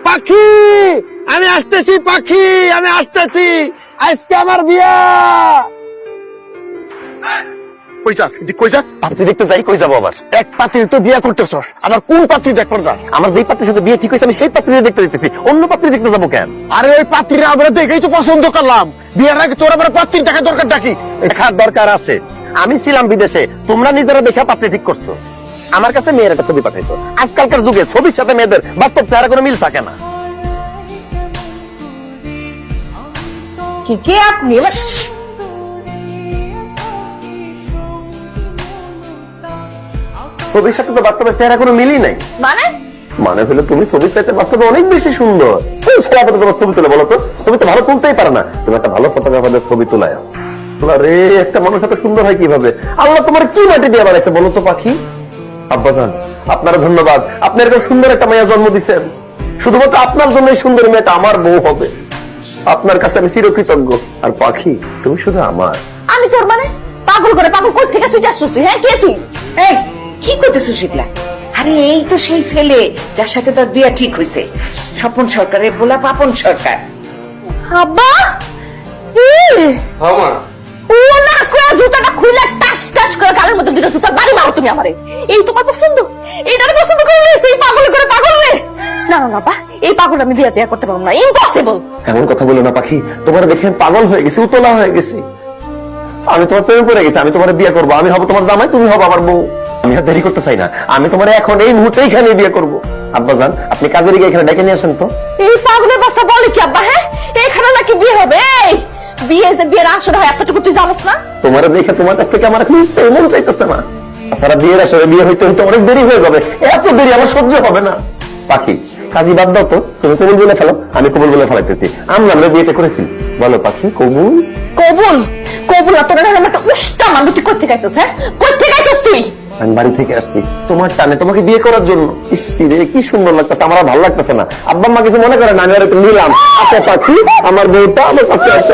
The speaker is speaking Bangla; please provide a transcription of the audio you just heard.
পাখি, আমি আসতেছি পাখি, আমি আসতেছি, আজকে আমার বিয়া। কই যাস? কই যাস? পাত্রী দেখতে যাই, কই যাবো আবার? এক পাত্রী তো বিয়া করতেছস, আমার কোন পাত্রী দেখবার যা? আমার যেই পাত্রীর সাথে বিয়ে ঠিক হয়েছে আমি সেই পাত্রী দেখতে যেতেছি, অন্য পাত্রী দেখতে যাবো কেন? আরে ওই পাত্রীরা আমরা দেখেই তো পছন্দ করলাম, বিয়ের আগে তোর আমার পাত্রীর দেখা দরকার ডাকি। দেখার দরকার আছে। আমি ছিলাম বিদেশে, তোমরা নিজেরা দেখা পাত্রী ঠিক করছো। আমার কাছে মেয়ের একটা ছবি পাঠাইছো। আজকালকার যুগে ছবির সাথে মেয়েদের বাস্তব চেহারা কোনো মিল থাকে না। কি কে আপনি? ছবির সাথে তো বাস্তবের চেহারা কোনো মিলই নাই। মানে মানে হলো তুমি ছবির চাইতে বাস্তবে অনেক বেশি সুন্দর। সে আপাতত তোমার ছবি তুলে বলো তো, ছবি তো ভালো তুলতেই পারে না, তুমি একটা ভালো ফটোগ্রাফারদের ছবি তুলায়। আরে একটা মানুষ এত সুন্দর হয় কিভাবে? আল্লাহ তোমার কি মাটি দিয়ে বানাইছে বলো তো পাখি? আব্বাজান আপনার ধন্যবাদ, আপনি এরকম সুন্দর একটা মেয়ে জন্ম দিচ্ছেন। শুধুমাত্র আপনার জন্য এই সুন্দর মেয়েটা আমার বউ হবে। আপনার কাছে আমি চিরকৃতজ্ঞ। আর পাখি তুমি শুধু আমার। আমি তোর মানে পাগল করে পাগল কই থেকে সুইটা আসছিস তুই? হ্যাঁ কে তুই? এই কি করতেছো শীতলা? আরে এই তো সেই ছেলে যার সাথে তোর বিয়ে ঠিক হয়েছে, স্বপন সরকারের বলা পাপন সরকার। আব্বা ও না কয়া জুতাটা খুলে টাস টাস করে গালের মধ্যে দুটো জুতা বাড়ি মারো তুমি আমারে। এই তোমার পছন্দ? এইটার পছন্দ করলে সেই পাগল করে পাগল রে? না না বাবা, এই পাগল আমি বিয়ে করতে পারবো না, ইম্পসিবল। এমন কথা বলো না পাখি, তোমার দেখে পাগল হয়ে গেছি, উতলা হয়ে গেছি। আমি তোমার প্রেমে পড়ে গেছি, আমি তোমার বিয়ে করবো, আমি হবো তোমার জামাই, তুমি হবো আমার বউ। আমি আর দেরি করতে চাই না, আমি তোমার এখন এই মুহূর্তে এখানে বিয়ে করবো। আব্বাজান আপনি কাজের গিয়ে এখানে ডেকে নিয়ে আসেন তো। এই পাগলের বাচ্চা বলে কি আব্বা? হ্যাঁ এখানে নাকি বিয়ে হবে? এই বিয়ে যে বিয়ের আসর হয় এতটুকু তুই জানোস না? তোমার দেখে তোমার কাছ থেকে আমার এখন মন চাইতেছে না। তাছাড়া বিয়ের আসরে বিয়ে হইতে হইতে অনেক দেরি হয়ে যাবে, এত দেরি আমার সহ্য হবে না। পাখি কাজী বাদ দাও তো, তুমি কবুল বলে ফেলো, আমি কবুল বলে ফেলাইতেছি। আমরা বিয়েটা করে ফেলি, বলো পাখি কবুল? কবুল কবুল না তোর আমি একটা উষ্টা মানুষ। তুই কোথা থেকে আইছিস? হ্যাঁ কোথা থেকে আইছিস তুই? আমি বাড়ি থেকে আসছি তোমার টানে, তোমাকে বিয়ে করার জন্য। ইসি রে কি সুন্দর লাগতেছে, আমার আর ভালো লাগতেছে না। আব্বা আম্মা কিছু মনে করেন, আমি আর একটু নিলাম। আচ্ছা পাখি আমার বউটা আমার কাছে আসে।